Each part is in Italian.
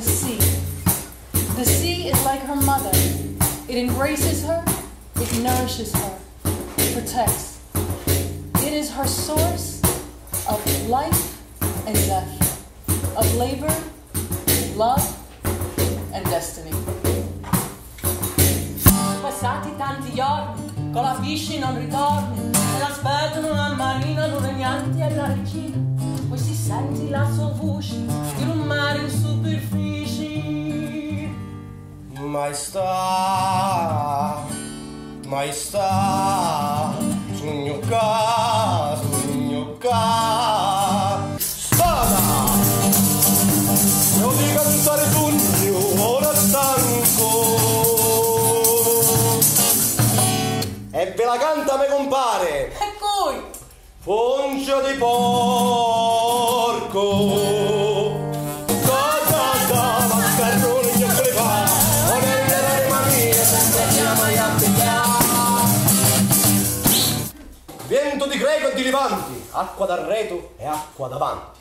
the sea. The sea is like her mother. It embraces her, it nourishes her, it protects. It is her source of life and death, of labor, love, and destiny. Passati tanti giorni, con la pisci non ritorni, e l'aspettano la marina, non regnanti e la regina. Poi si senti la sua voce in un mare in superficie. Maestà, maestà, sognucca, spada! Devo di cantare sogno, ora stanco. E ve la canta me compare. E cui? Foncia di porco. Maccaroni che prepara. Non è l'anima mia, senza chiama e atteggiare. Vento di greco e di levanti, acqua d'arreto e acqua davanti.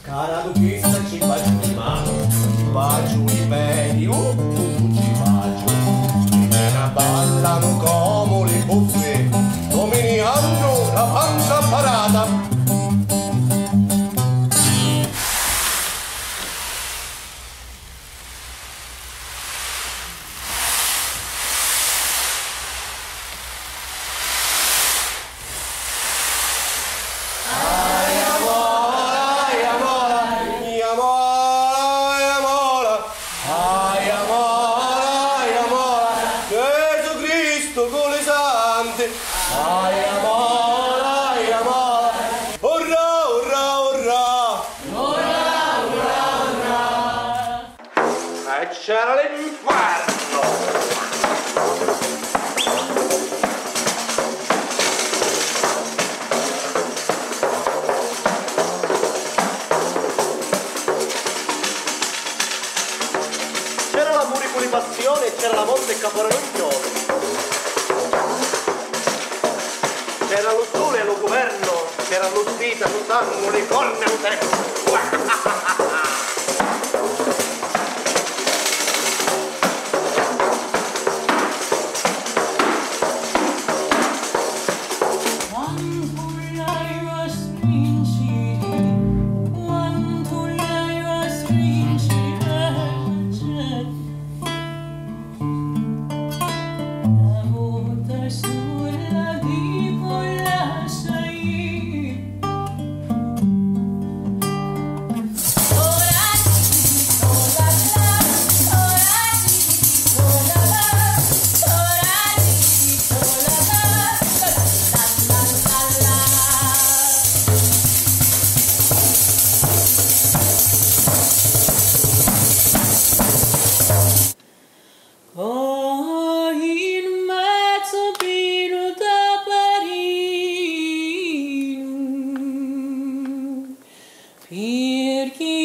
Cara duchessa, ci bacio di mano, ci bacio i piedi, ci bacio. Me ne ballano come le buffe, come ne hanno la pancia parata. Ai amore, urra, urra, urra, urra, urra, urra. E c'era l'inferno. C'era la muriculipazione e c'era la Monte Caporanocchiolo. C'era lo sole e lo governo, c'era lo spita, lo sangue, le corna, lo tempo. Perché